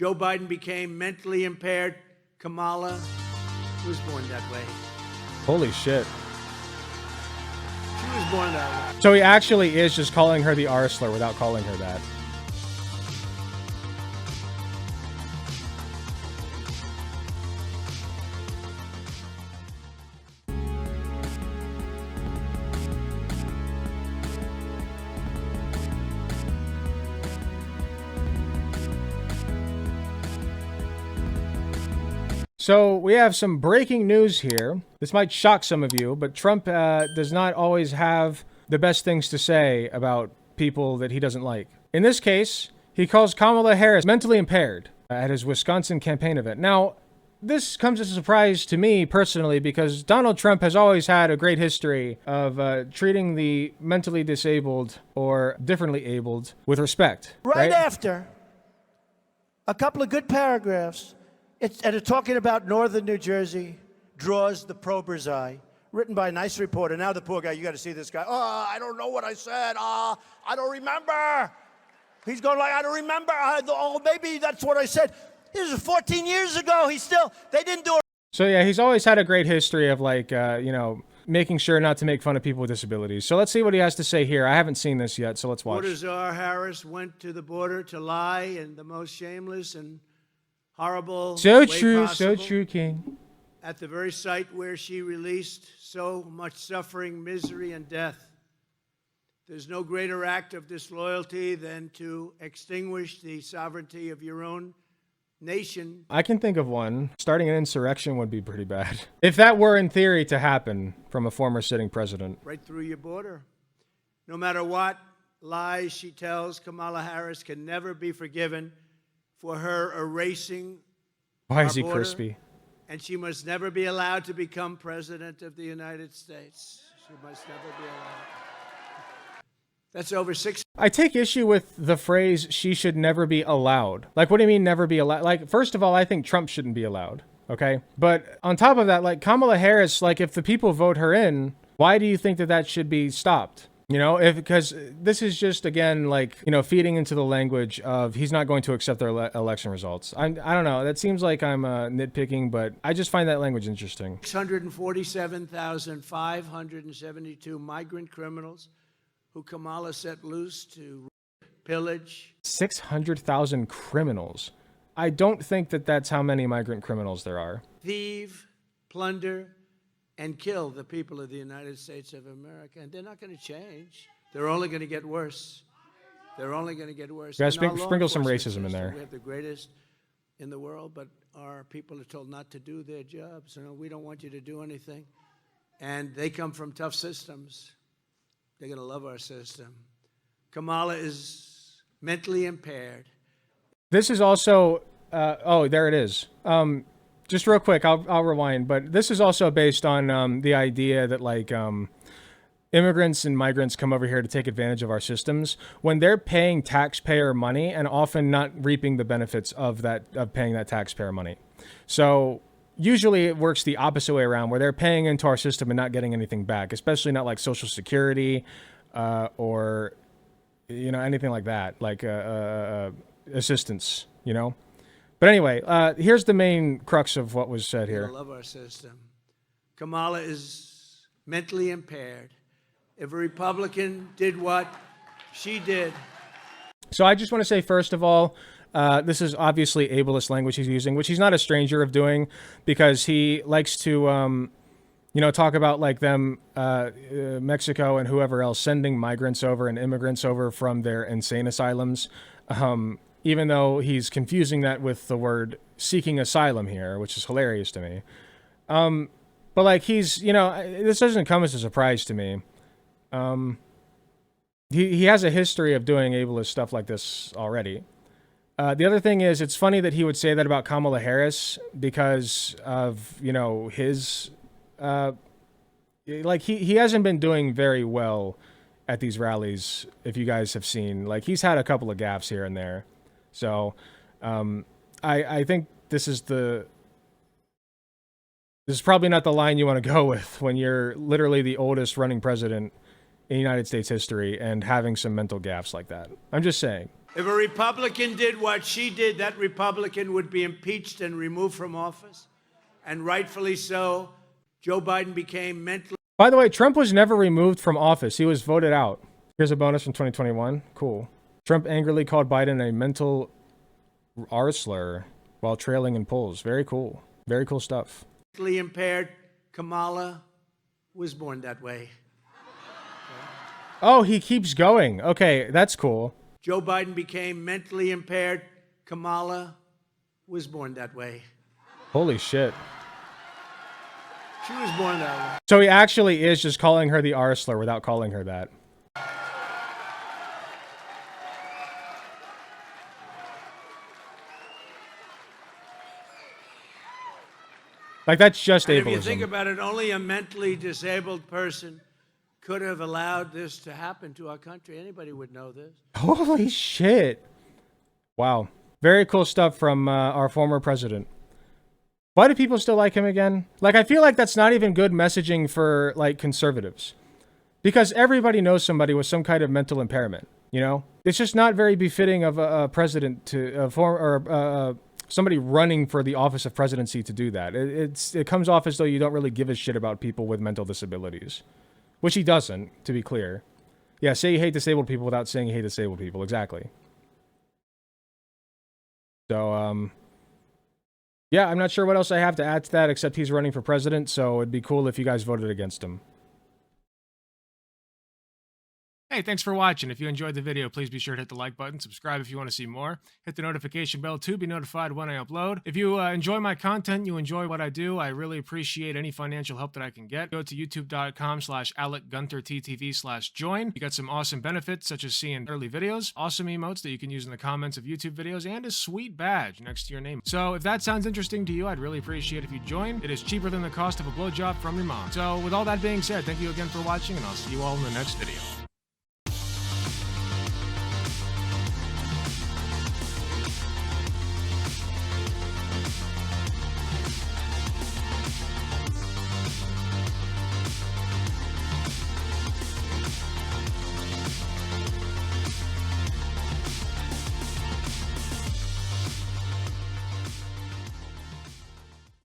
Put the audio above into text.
Joe Biden became mentally impaired. Kamala was born that way. Holy shit. She was born that way. So he actually is just calling her the R slur without calling her that. So we have some breaking news here. This might shock some of you, but Trump does not always have the best things to say about people that he doesn't like. In this case, he calls Kamala Harris mentally impaired at his Wisconsin campaign event. Now, this comes as a surprise to me personally because Donald Trump has always had a great history of treating the mentally disabled or differently abled with respect. Right after a couple of good paragraphs, it's talking about northern New Jersey, draws the prober's eye, written by a nice reporter. Now the poor guy, you got to see this guy. Oh, I don't know what I said. I don't remember. He's going like, I don't remember. Oh, maybe that's what I said. This was 14 years ago. They didn't do it. So yeah, he's always had a great history of like, you know, making sure not to make fun of people with disabilities. So let's see what he has to say here. I haven't seen this yet, so let's watch. Border czar Harris went to the border to lie in the most shameless and horrible way possible. So true, King. At the very site where she released so much suffering, misery, and death. There's no greater act of disloyalty than to extinguish the sovereignty of your own nation. I can think of one. Starting an insurrection would be pretty bad. If that were in theory to happen from a former sitting president. Right through your border. No matter what lies she tells, Kamala Harris can never be forgiven for her erasing Why our is he border, crispy? and she must never be allowed to become president of the United States. She must never be allowed. That's over 6. I take issue with the phrase, she should never be allowed. Like, what do you mean never be allowed? Like, first of all, I think Trump shouldn't be allowed, okay? But on top of that, like, Kamala Harris, like, if the people vote her in, why do you think that that should be stopped? You know, because this is just, again, like, you know, feeding into the language of he's not going to accept their election results. I don't know. That seems like I'm nitpicking, but I just find that language interesting. 647,572 migrant criminals who Kamala set loose to pillage. 600,000 criminals. I don't think that that's how many migrant criminals there are. Thieve, plunder, and kill the people of the United States of America. And they're not going to change. They're only going to get worse. They're only going to get worse. Guys, And our law sprinkle some enforcement racism in system, there. We have the greatest in the world, but our people are told not to do their jobs. You know, we don't want you to do anything. And they come from tough systems. They're going to love our system. Kamala is mentally impaired. This is also, oh, there it is. Just real quick, I'll rewind, but this is also based on the idea that like immigrants and migrants come over here to take advantage of our systems when they're paying taxpayer money and often not reaping the benefits of paying that taxpayer money. So usually it works the opposite way around where they're paying into our system and not getting anything back, especially not like Social Security or, you know, anything like that, like assistance, you know? But anyway, here's the main crux of what was said here. I love our system. Kamala is mentally impaired. If a Republican did what she did. So I just want to say, first of all, this is obviously ableist language he's using, which he's not a stranger of doing because he likes to, you know, talk about like them, Mexico and whoever else sending migrants over and immigrants over from their insane asylums. Even though he's confusing that with the word seeking asylum here, which is hilarious to me. But like he's, you know, this doesn't come as a surprise to me. He has a history of doing ableist stuff like this already. The other thing is, it's funny that he would say that about Kamala Harris because of, you know, his, like he hasn't been doing very well at these rallies, if you guys have seen. Like he's had a couple of gaffes here and there. So I think this is probably not the line you want to go with when you're literally the oldest running president in United States history and having some mental gaffes like that. I'm just saying. If a Republican did what she did, that Republican would be impeached and removed from office, and rightfully so. Joe Biden became mentally... By the way, Trump was never removed from office. He was voted out. Here's a bonus from 2021. Cool. Trump angrily called Biden a mental R slur while trailing in polls. Very cool. Very cool stuff. Mentally impaired Kamala was born that way. Oh, he keeps going. Okay, that's cool. Joe Biden became mentally impaired. Kamala was born that way. Holy shit. She was born that way. So he actually is just calling her the R slur without calling her that. Like, that's just And ableism. if you think about it, only a mentally disabled person could have allowed this to happen to our country. Anybody would know this. Holy shit. Wow. Very cool stuff from our former president. Why do people still like him again? Like, I feel like that's not even good messaging for, like, conservatives. Because everybody knows somebody with some kind of mental impairment, you know? It's just not very befitting of a president to, somebody running for the office of presidency to do that. It comes off as though you don't really give a shit about people with mental disabilities. Which he doesn't, to be clear. Yeah, say you hate disabled people without saying you hate disabled people. Exactly. So, yeah, I'm not sure what else I have to add to that except he's running for president, so it'd be cool if you guys voted against him. Hey, thanks for watching. If you enjoyed the video, please be sure to hit the like button, subscribe if you want to see more, hit the notification bell to be notified when I upload. If you enjoy my content, you enjoy what I do, I really appreciate any financial help that I can get. Go to youtube.com/AlecGunterTTV/join. You got some awesome benefits, such as seeing early videos, awesome emotes that you can use in the comments of YouTube videos, and a sweet badge next to your name. So if that sounds interesting to you, I'd really appreciate if you join. It is cheaper than the cost of a blowjob from your mom. So with all that being said, thank you again for watching, and I'll see you all in the next video.